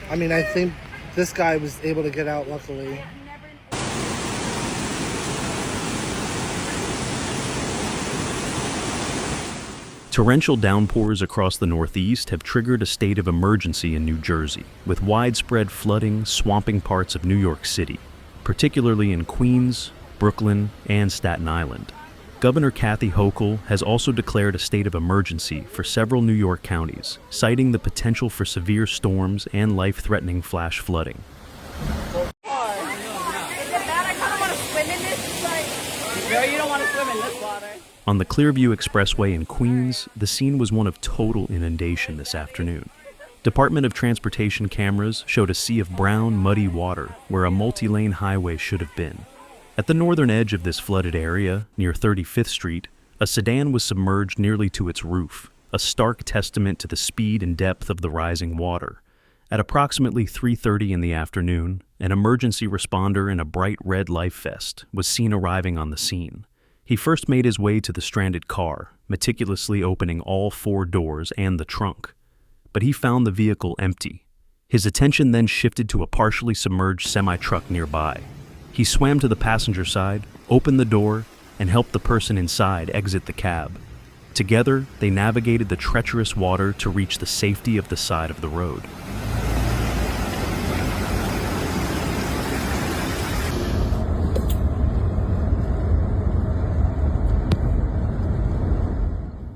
I mean, I think this guy was able to get out luckily. Torrential downpours across the Northeast have triggered a state of emergency in New Jersey, with widespread flooding swamping parts of New York City, particularly in Queens, Brooklyn, and Staten Island. Governor Kathy Hochul has also declared a state of emergency for several New York counties, citing the potential for severe storms and life-threatening flash flooding. You don't want to swim in this water. On the Clearview Expressway in Queens, the scene was one of total inundation this afternoon. Department of Transportation cameras showed a sea of brown, muddy water where a multi-lane highway should have been. At the northern edge of this flooded area, near 35th Street, a sedan was submerged nearly to its roof, a stark testament to the speed and depth of the rising water. At approximately 3:30 in the afternoon, an emergency responder in a bright red life vest was seen arriving on the scene. He first made his way to the stranded car, meticulously opening all 4 doors and the trunk. But he found the vehicle empty. His attention then shifted to a partially submerged semi-truck nearby. He swam to the passenger side, opened the door, and helped the person inside exit the cab. Together, they navigated the treacherous water to reach the safety of the side of the road.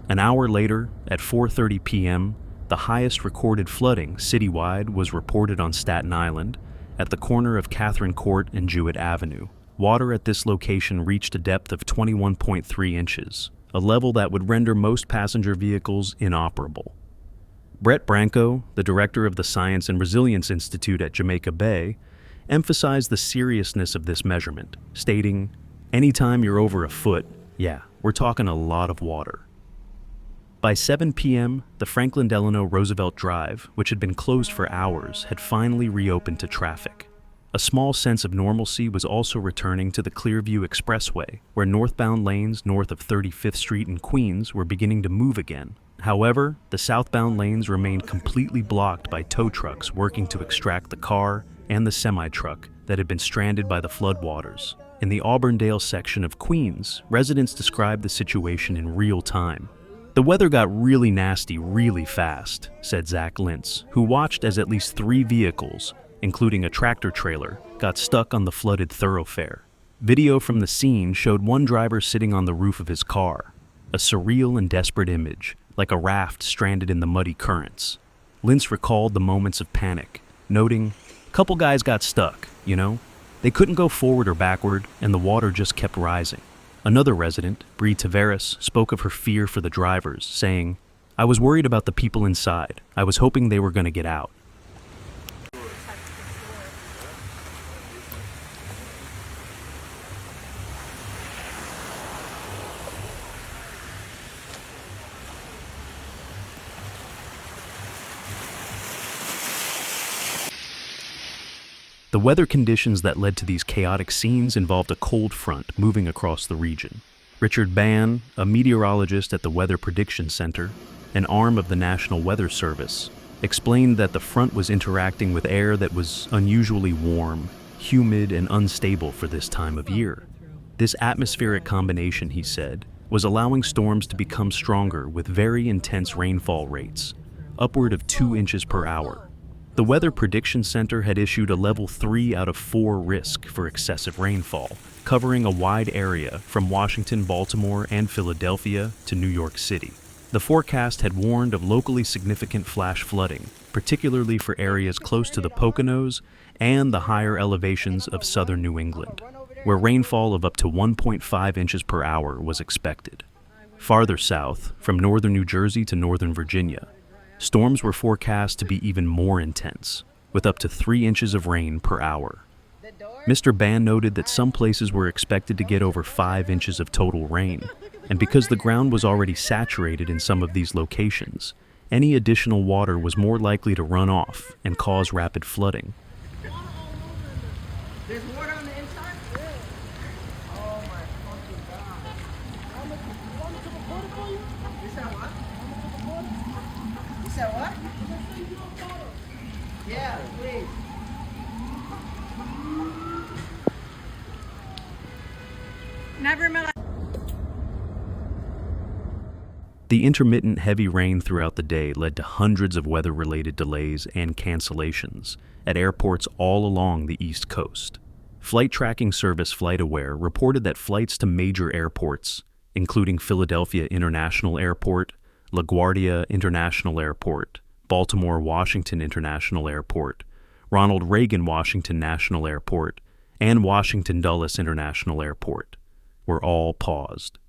An hour later, at 4:30 p.m., the highest recorded flooding citywide was reported on Staten Island, at the corner of Catherine Court and Jewett Avenue. Water at this location reached a depth of 21.3 inches, a level that would render most passenger vehicles inoperable. Brett Branco, the director of the Science and Resilience Institute at Jamaica Bay, emphasized the seriousness of this measurement, stating, "Anytime you're over a foot, yeah, we're talking a lot of water." By 7 p.m., the Franklin Delano Roosevelt Drive, which had been closed for hours, had finally reopened to traffic. A small sense of normalcy was also returning to the Clearview Expressway, where northbound lanes north of 35th Street in Queens were beginning to move again. However, the southbound lanes remained completely blocked by tow trucks working to extract the car and the semi-truck that had been stranded by the floodwaters. In the Auburndale section of Queens, residents described the situation in real time. "The weather got really nasty really fast," said Zach Lintz, who watched as at least 3 vehicles, including a tractor trailer, got stuck on the flooded thoroughfare. Video from the scene showed one driver sitting on the roof of his car, a surreal and desperate image, like a raft stranded in the muddy currents. Lintz recalled the moments of panic, noting, "Couple guys got stuck, you know? They couldn't go forward or backward, and the water just kept rising." Another resident, Bree Tavares, spoke of her fear for the drivers, saying, "I was worried about the people inside. I was hoping they were going to get out." The weather conditions that led to these chaotic scenes involved a cold front moving across the region. Richard Bann, a meteorologist at the Weather Prediction Center, an arm of the National Weather Service, explained that the front was interacting with air that was unusually warm, humid, and unstable for this time of year. This atmospheric combination, he said, was allowing storms to become stronger with very intense rainfall rates, upward of 2 inches per hour. The Weather Prediction Center had issued a level 3 out of 4 risk for excessive rainfall, covering a wide area from Washington, Baltimore, and Philadelphia to New York City. The forecast had warned of locally significant flash flooding, particularly for areas close to the Poconos and the higher elevations of southern New England, where rainfall of up to 1.5 inches per hour was expected. Farther south, from northern New Jersey to northern Virginia, storms were forecast to be even more intense, with up to 3 inches of rain per hour. Mr. Bann noted that some places were expected to get over 5 inches of total rain, and because the ground was already saturated in some of these locations, any additional water was more likely to run off and cause rapid flooding. There's water on the inside? Oh my fucking god. You said what? You said what? Yeah, please. Never in my life. The intermittent heavy rain throughout the day led to hundreds of weather-related delays and cancellations at airports all along the East Coast. Flight tracking service FlightAware reported that flights to major airports, including Philadelphia International Airport, LaGuardia International Airport, Baltimore Washington International Airport, Ronald Reagan Washington National Airport, and Washington Dulles International Airport, were all paused.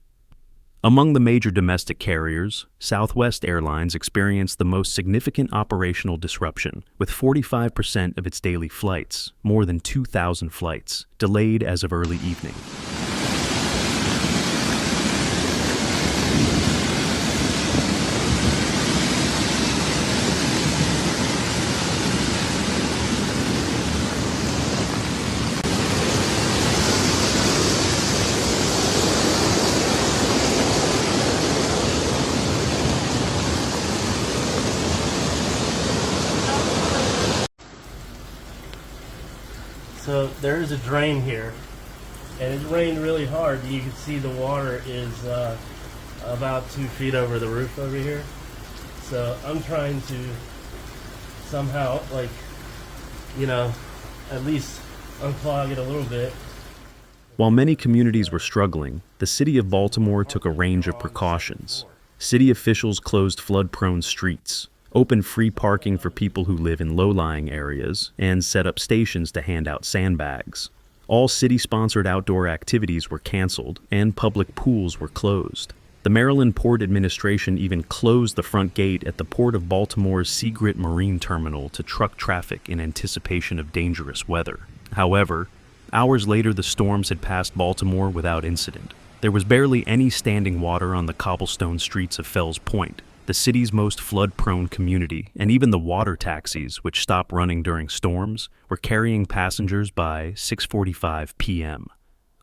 Among the major domestic carriers, Southwest Airlines experienced the most significant operational disruption, with 45% of its daily flights, more than 2,000 flights, delayed as of early evening. So there is a drain here, and it rained really hard. You can see the water is about 2 feet over the roof over here. So I'm trying to somehow, at least unclog it a little bit. While many communities were struggling, the city of Baltimore took a range of precautions. City officials closed flood-prone streets, opened free parking for people who live in low-lying areas, and set up stations to hand out sandbags. All city-sponsored outdoor activities were canceled, and public pools were closed. The Maryland Port Administration even closed the front gate at the Port of Baltimore's Seagrit Marine Terminal to truck traffic in anticipation of dangerous weather. However, hours later the storms had passed Baltimore without incident. There was barely any standing water on the cobblestone streets of Fells Point, the city's most flood-prone community, and even the water taxis, which stop running during storms, were carrying passengers by 6:45 p.m.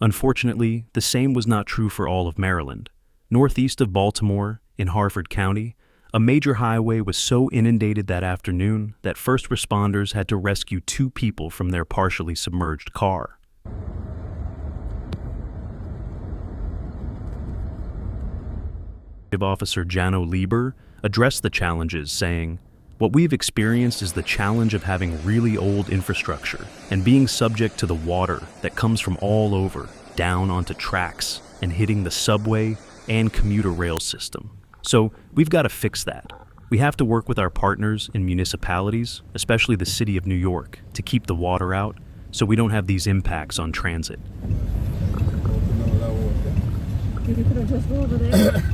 Unfortunately, the same was not true for all of Maryland. Northeast of Baltimore, in Harford County, a major highway was so inundated that afternoon that first responders had to rescue 2 people from their partially submerged car. Officer Jano Lieber addressed the challenges, saying, "What we've experienced is the challenge of having really old infrastructure and being subject to the water that comes from all over, down onto tracks and hitting the subway and commuter rail system. So we've got to fix that. We have to work with our partners in municipalities, especially the city of New York, to keep the water out so we don't have these impacts on transit." You could have just go over there.